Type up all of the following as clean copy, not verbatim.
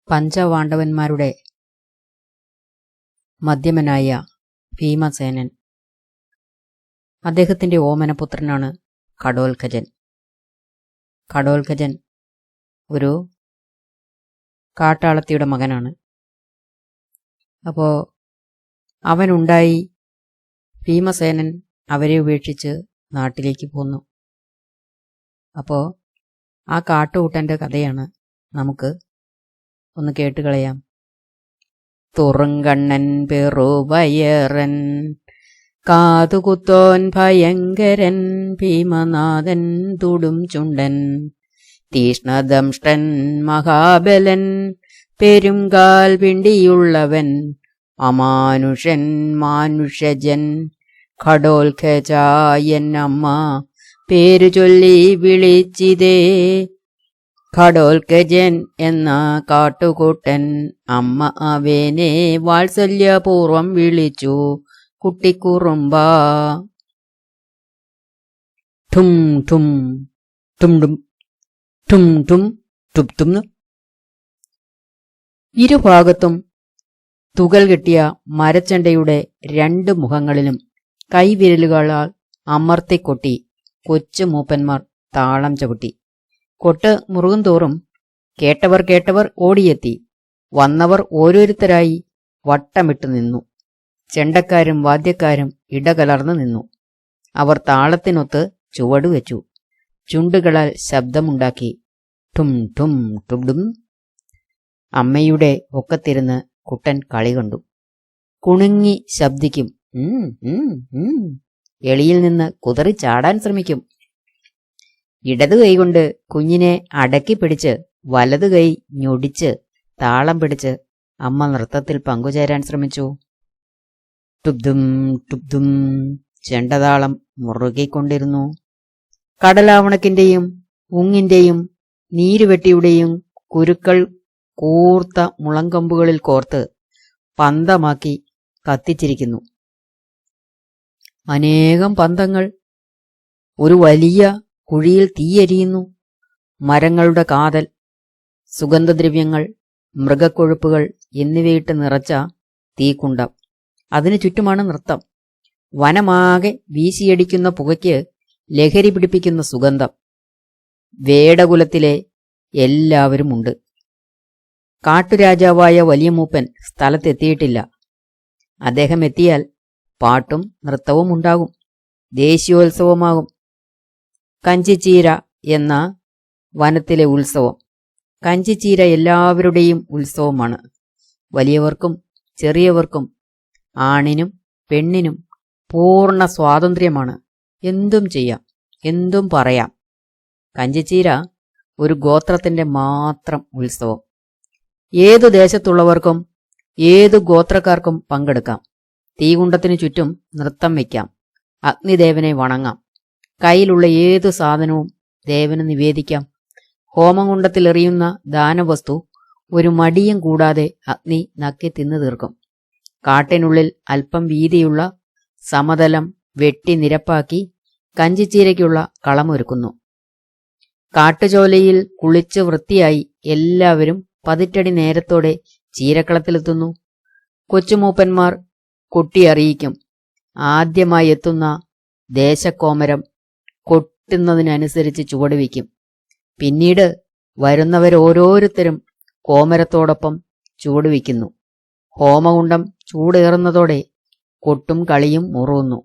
പഞ്ചപാണ്ഡവന്മാരുടെ മധ്യമനായ ഭീമസേനൻ. അദ്ദേഹത്തിന്റെ ഓമനപുത്രനാണ് ഘടോത്കചൻ. ഘടോത്കചൻ ഒരു കാട്ടാളത്തിയുടെ മകനാണ്. അപ്പോൾ അവനുണ്ടായി ഭീമസേനൻ അവരെ ഉപേക്ഷിച്ച് നാട്ടിലേക്ക് പോന്നു. അപ്പോൾ ആ കാട്ടുകൂട്ടന്റെ കഥയാണ് നമുക്ക് ഒന്ന് കേട്ടുകളയാം. തുറുങ്കണ്ണൻ പെറുവയറൻ കാതുകുത്തോൻ ഭയങ്കരൻ ഭീമനാഥൻ തുടും ചുണ്ടൻ തീഷ്ണദംഷ്ടൻ മഹാബലൻ പെരുങ്കാൽ പിണ്ടിയുള്ളവൻ അമാനുഷൻ മാനുഷജൻ ഘടോത്കചായൻ അമ്മ പേരു ചൊല്ലി വിളിച്ചിതേ. ഘടോത്കചൻ എന്ന കാട്ടുകൂട്ടൻ അമ്മ അവനെ വാത്സല്യപൂർവം വിളിച്ചു കുട്ടിക്കുറുമ്പ. ഠും ഠും ഠും ഠും ഠും ഠും ഠും ഠും. ഇരുഭാഗത്തും തുകൽ കെട്ടിയ മരച്ചണ്ടയുടെ രണ്ട് മുഖങ്ങളിലും കൈവിരലുകളാൽ അമർത്തിക്കൊട്ടി കൊച്ചു മൂപ്പന്മാർ താളം ചവിട്ടി. കൊട്ട് മുറുകും തോറും കേട്ടവർ ഓടിയെത്തി. വന്നവർ ഓരോരുത്തരായി വട്ടമിട്ടു നിന്നു. ചെണ്ടക്കാരും വാദ്യക്കാരും ഇടകലർന്നു നിന്നു. അവർ താളത്തിനൊത്ത് ചുവടുവെച്ചു. ചുണ്ടുകളാൽ ശബ്ദമുണ്ടാക്കി. ഠും ഠും ടും. അമ്മയുടെ ഒക്കത്തിരുന്ന് കുട്ടൻ കളി കണ്ടു. കുണുങ്ങി ശബ്ദിക്കും. എളിയിൽ നിന്ന് കുതറി ചാടാൻ ശ്രമിക്കും. ഇടതു കൈകൊണ്ട് കുഞ്ഞിനെ അടക്കി പിടിച്ച് വലതു കൈ ഞൊടിച്ച് താളം പിടിച്ച് അമ്മ നൃത്തത്തിൽ പങ്കുചേരാൻ ശ്രമിച്ചു. ടുബ്ദും ടുബ്ദും ചെണ്ടതാളം മുറുകിക്കൊണ്ടിരുന്നു. കടലാവണക്കിന്റെയും ഉങ്ങിന്റെയും നീരുവെട്ടിയുടെയും കുരുക്കൾ കൂർത്ത മുളങ്കമ്പുകളിൽ കോർത്ത് പന്തമാക്കി കത്തിച്ചിരിക്കുന്നു. അനേകം പന്തങ്ങൾ. ഒരു വലിയ കുഴിയിൽ തീയെരിയുന്നു. മരങ്ങളുടെ കാതൽ, സുഗന്ധദ്രവ്യങ്ങൾ, മൃഗക്കൊഴുപ്പുകൾ എന്നിവയിട്ട് നിറച്ച തീക്കുണ്ടം. അതിനു ചുറ്റുമാണ് നൃത്തം. വനമാകെ വീശിയടിക്കുന്ന പുകയ്ക്ക് ലഹരി പിടിപ്പിക്കുന്ന സുഗന്ധം. വേടകുലത്തിലെ എല്ലാവരുമുണ്ട്. കാട്ടുരാജാവായ വലിയ മൂപ്പൻ സ്ഥലത്തെത്തിയിട്ടില്ല. അദ്ദേഹം എത്തിയാൽ പാട്ടും നൃത്തവും ഉണ്ടാകും. ദേശീയോത്സവമാകും. കഞ്ചിച്ചീര എന്ന വനത്തിലെ ഉത്സവം. കഞ്ചിച്ചീര എല്ലാവരുടെയും ഉത്സവമാണ്. വലിയവർക്കും ചെറിയവർക്കും ആണിനും പെണ്ണിനും പൂർണ്ണ സ്വാതന്ത്ര്യമാണ്. എന്തും ചെയ്യാം, എന്തും പറയാം. കഞ്ചിച്ചീര ഒരു ഗോത്രത്തിന്റെ മാത്രം ഉത്സവം. ഏതു ദേശത്തുള്ളവർക്കും ഏതു ഗോത്രക്കാർക്കും പങ്കെടുക്കാം. തീകുണ്ടത്തിനു ചുറ്റും നൃത്തം വയ്ക്കാം. അഗ്നിദേവനെ വണങ്ങാം. കയ്യിലുള്ള ഏതു സാധനവും ദേവന് നിവേദിക്കാം. ഹോമകുണ്ടത്തിൽ എറിയുന്ന ദാനവസ്തു ഒരു മടിയും കൂടാതെ അഗ്നി നക്കി തിന്നു തീർക്കും. കാട്ടിനുള്ളിൽ അല്പം വീതിയുള്ള സമതലം വെട്ടി നിരപ്പാക്കി കഞ്ചിച്ചീരയ്ക്കുള്ള കളമൊരുക്കുന്നു. കാട്ടുചോലയിൽ കുളിച്ച് വൃത്തിയായി എല്ലാവരും പതിറ്റടി നേരത്തോടെ ചീരക്കളത്തിലെത്തുന്നു. കൊച്ചുമൂപ്പന്മാർ കൊട്ടിയറിയിക്കും. ആദ്യമായി എത്തുന്ന ദേശക്കോമരം കൊട്ടുന്നതിനനുസരിച്ച് ചുവടുവയ്ക്കും. പിന്നീട് വരുന്നവരോരോരുത്തരും കോമരത്തോടൊപ്പം ചുവടുവയ്ക്കുന്നു. ഹോമകുണ്ടം ചൂടേറുന്നതോടെ കൊട്ടും കളിയും മുറുകുന്നു.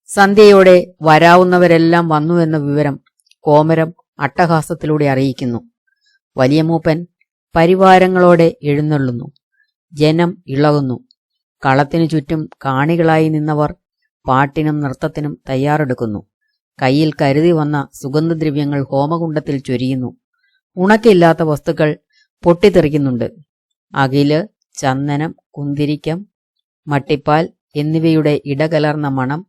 സന്ധ്യയോടെ വരാവുന്നവരെല്ലാം വന്നുവെന്ന വിവരം കോമരം അട്ടഹാസത്തിലൂടെ അറിയിക്കുന്നു. വലിയ മൂപ്പൻ പരിവാരങ്ങളോടെ എഴുന്നള്ളുന്നു. ജനം ഇളകുന്നു. കളത്തിനു ചുറ്റും കാണികളായി നിന്നവർ പാട്ടിനും നൃത്തത്തിനും തയ്യാറെടുക്കുന്നു. കയ്യിൽ കരുതി വന്ന സുഗന്ധദ്രവ്യങ്ങൾ ഹോമകുണ്ടത്തിൽ ചൊരിയുന്നു. ഉണക്കില്ലാത്ത വസ്തുക്കൾ പൊട്ടിത്തെറിക്കുന്നുണ്ട്. അകില്, ചന്ദനം, കുന്തിരിക്കം, മട്ടിപ്പാൽ എന്നിവയുടെ ഇടകലർന്ന മണം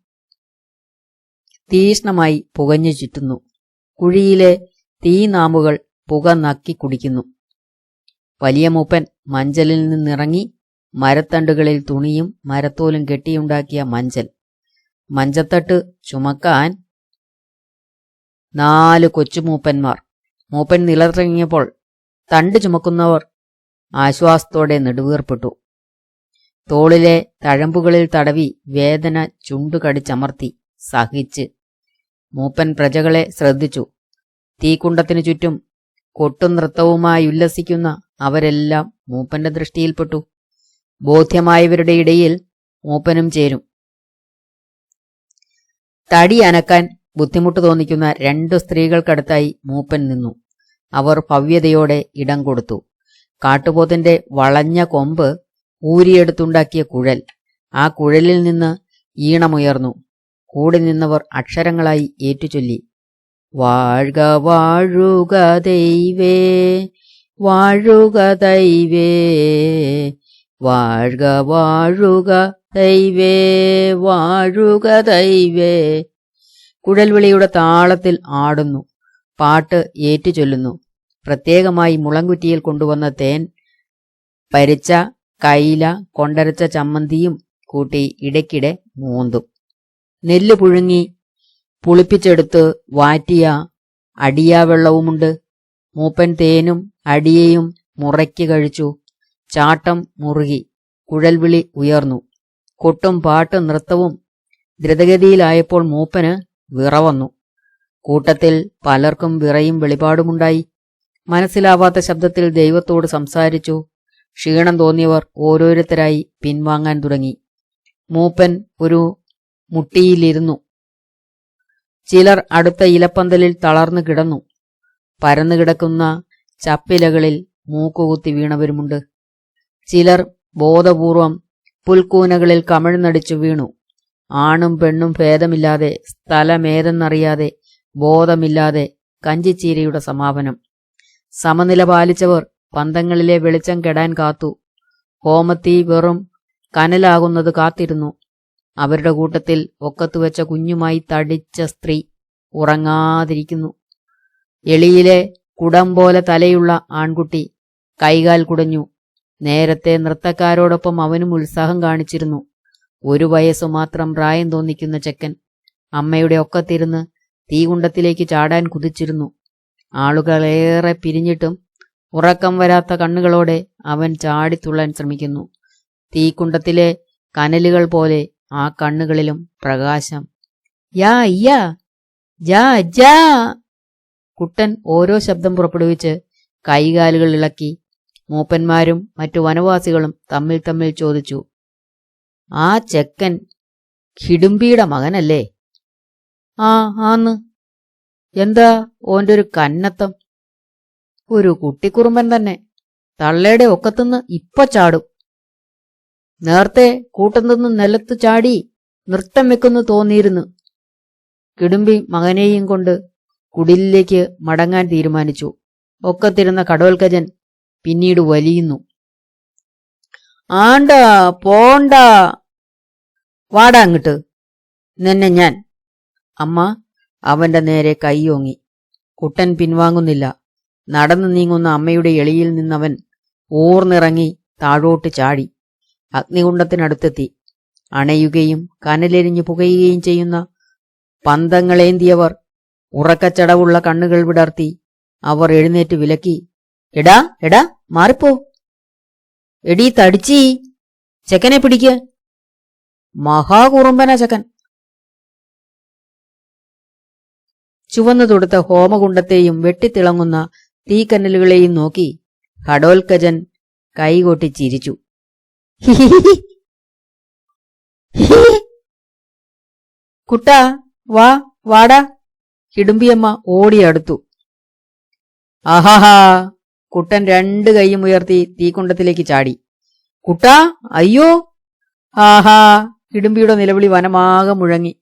തീഷ്ണമായി പുകഞ്ഞു ചുറ്റുന്നു. കുഴിയിലെ തീനാമ്പുകൾ പുക നക്കി കുടിക്കുന്നു. വലിയ മൂപ്പൻ മഞ്ചലിൽ നിന്നിറങ്ങി മരത്തണ്ടുകളിൽ തുണിയും മരത്തോലും കെട്ടിയുണ്ടാക്കിയ മഞ്ചത്തട്ട് ചുമക്കാൻ 4 കൊച്ചുമൂപ്പന്മാർ. മൂപ്പൻ നിലത്തിറങ്ങിയപ്പോൾ തണ്ട് ചുമക്കുന്നവർ ആശ്വാസത്തോടെ നെടുവീർപ്പിട്ടു. തോളിലെ തഴമ്പുകളിൽ തടവി വേദന ചുണ്ടുകടിച്ചമർത്തി സഹിച്ച് മൂപ്പൻ പ്രജകളെ ശ്രദ്ധിച്ചു. തീക്കുണ്ടത്തിനു ചുറ്റും കൊട്ടും നൃത്തവുമായി ഉല്ലസിക്കുന്ന അവരെല്ലാം മൂപ്പന്റെ ദൃഷ്ടിയിൽപ്പെട്ടു. ബോധ്യമായവരുടെ ഇടയിൽ മൂപ്പനും ചേരും. തടി അനക്കാൻ ബുദ്ധിമുട്ട് തോന്നിക്കുന്ന 2 സ്ത്രീകൾക്കടുത്തായി മൂപ്പൻ നിന്നു. അവർ ഭവ്യതയോടെ ഇടം കൊടുത്തു. കാട്ടുപോത്തിന്റെ വളഞ്ഞ കൊമ്പ് ഊരിയെടുത്തുണ്ടാക്കിയ കുഴൽ, ആ കുഴലിൽ നിന്ന് ഈണമുയർന്നു. കൂടി നിന്നവർ അക്ഷരങ്ങളായി ഏറ്റുചൊല്ലി: വാഴ്ക വാഴുക ദൈവേ, വാഴുക ദൈവേ, വാഴ്ക വാഴുക ദൈവേ, വാഴുക ദൈവേ. കുഴൽവിളിയുടെ താളത്തിൽ ആടുന്നു. പാട്ട് ഏറ്റുചൊല്ലുന്നു. പ്രത്യേകമായി മുളങ്കുറ്റിയിൽ കൊണ്ടുവന്ന തേൻ, പരിച്ച കൈല, കൊണ്ടരച്ച ചമ്മന്തിയും കൂട്ടി ഇടയ്ക്കിടെ മൂന്തും. നെല്ല് പുഴുങ്ങി പുളിപ്പിച്ചെടുത്ത് വാറ്റിയ അടിയാവെള്ളവുമുണ്ട്. മൂപ്പൻ തേനും അടിയയും മുറയ്ക്ക് കഴിച്ചു. ചാട്ടം മുറുകി. കുഴൽവിളി ഉയർന്നു. കൊട്ടും പാട്ടും നൃത്തവും ദ്രുതഗതിയിലായപ്പോൾ മൂപ്പന് വിറവന്നു. കൂട്ടത്തിൽ പലർക്കും വിറയും വെളിപാടുമുണ്ടായി. മനസ്സിലാവാത്ത ശബ്ദത്തിൽ ദൈവത്തോട് സംസാരിച്ചു. ക്ഷീണം തോന്നിയവർ ഓരോരുത്തരായി പിൻവാങ്ങാൻ തുടങ്ങി. മൂപ്പൻ ഒരു മുട്ടിയിലിരുന്നു. ചിലർ അടുത്ത ഇലപ്പന്തലിൽ തളർന്നു കിടന്നു. പരന്നു കിടക്കുന്ന ചപ്പിലകളിൽ മൂക്കുകുത്തി വീണവരുമുണ്ട്. ചിലർ ബോധപൂർവം പുൽക്കൂനകളിൽ കമിഴ്ന്നടിച്ചു വീണു. ആണും പെണ്ണും ഭേദമില്ലാതെ, സ്ഥലമേതെന്നറിയാതെ, ബോധമില്ലാതെ കഞ്ചിച്ചീരയുടെ സമാപനം. സമനില പാലിച്ചവർ പന്തങ്ങളിലെ വെളിച്ചം കെടാൻ കാത്തു. ഹോമത്തീ വെറും കനലാകുന്നത് കാത്തിരുന്നു. അവരുടെ കൂട്ടത്തിൽ ഒക്കത്തുവെച്ച കുഞ്ഞുമായി തടിച്ച സ്ത്രീ ഉറങ്ങാതിരിക്കുന്നു. എളിയിലെ കുടം പോലെ തലയുള്ള ആൺകുട്ടി കൈകാൽ കുടഞ്ഞു. നേരത്തെ നൃത്തക്കാരോടൊപ്പം അവനും ഉത്സാഹം കാണിച്ചിരുന്നു. 1 വയസ്സു മാത്രം പ്രായം തോന്നിക്കുന്ന ചെക്കൻ അമ്മയുടെ ഒക്കത്തിരുന്ന് തീകുണ്ടത്തിലേക്ക് ചാടാൻ കുതിച്ചിരുന്നു. ആളുകളേറെ പിരിഞ്ഞിട്ടും ഉറക്കം വരാത്ത കണ്ണുകളോടെ അവൻ ചാടിത്തുള്ളാൻ ശ്രമിക്കുന്നു. തീക്കുണ്ടത്തിലെ കനലുകൾ പോലെ ആ കണ്ണുകളിലും പ്രകാശം. യാ യാ ജാ ജാ. കുട്ടൻ ഓരോ ശബ്ദം പുറപ്പെടുവിച്ച് കൈകാലുകൾ ഇളക്കി. മൂപ്പന്മാരും മറ്റു വനവാസികളും തമ്മിൽ തമ്മിൽ ചോദിച്ചു: ആ ചെക്കൻ ഹിഡുംബിയുടെ മകനല്ലേ? ആ ആന്ന്. എന്താ ഓന്റെ ഒരു കന്നത്തം? ഒരു കുട്ടിക്കുറുമ്പൻ തന്നെ. തള്ളയുടെ ഒക്കത്തുനിന്ന് ഇപ്പൊ ചാടും. നേരത്തെ കൂട്ടത്തുനിന്ന് നിലത്ത് ചാടി നൃത്തം വെക്കുന്നു തോന്നിയിരുന്നു. കിടുമ്പി മകനെയും കൊണ്ട് കുടിലിലേക്ക് മടങ്ങാൻ തീരുമാനിച്ചു. ഒക്കത്തിരുന്ന കടോൽക്കജൻ പിന്നീട് വലിയുന്നു. ആണ്ട പോണ്ട, വാടാ അങ്ങട്ട്, നിന്നെ ഞാൻ. അമ്മ അവന്റെ നേരെ കൈയോങ്ങി. കുട്ടൻ പിൻവാങ്ങുന്നില്ല. നടന്നു നീങ്ങുന്ന അമ്മയുടെ എളിയിൽ നിന്നവൻ ഊർന്നിറങ്ങി താഴോട്ട് ചാടി. അഗ്നികുണ്ഡത്തിനടുത്തെത്തി. അണയുകയും കനലെരിഞ്ഞു പുകയുകയും ചെയ്യുന്ന പന്തങ്ങളേന്തിയവർ ഉറക്കച്ചടവുള്ള കണ്ണുകൾ വിടർത്തി. അവർ എഴുന്നേറ്റ് വിലക്കി: എടാ എടാ, മാറിപ്പോ. എടീ തടിച്ചീ, ചെക്കനെ പിടിക്ക്. മഹാകുറുമ്പന ചെക്കൻ. ചുവന്നു തൊടുത്ത ഹോമകുണ്ടത്തെയും വെട്ടിത്തിളങ്ങുന്ന തീക്കനലുകളെയും നോക്കി ഘടോൽക്കജൻ കൈകൊട്ടി ചിരിച്ചു. കുട്ടാ വാ, വാടാ. ഹിഡുംബിയമ്മ ഓടിയടുത്തു. ആഹാഹാ. കുട്ടൻ 2 കൈയും ഉയർത്തി തീക്കുണ്ടത്തിലേക്ക് ചാടി. കുട്ടാ, അയ്യോ. ആഹാ. ഹിഡുംബിയുടെ നിലവിളി വനമാകെ മുഴങ്ങി.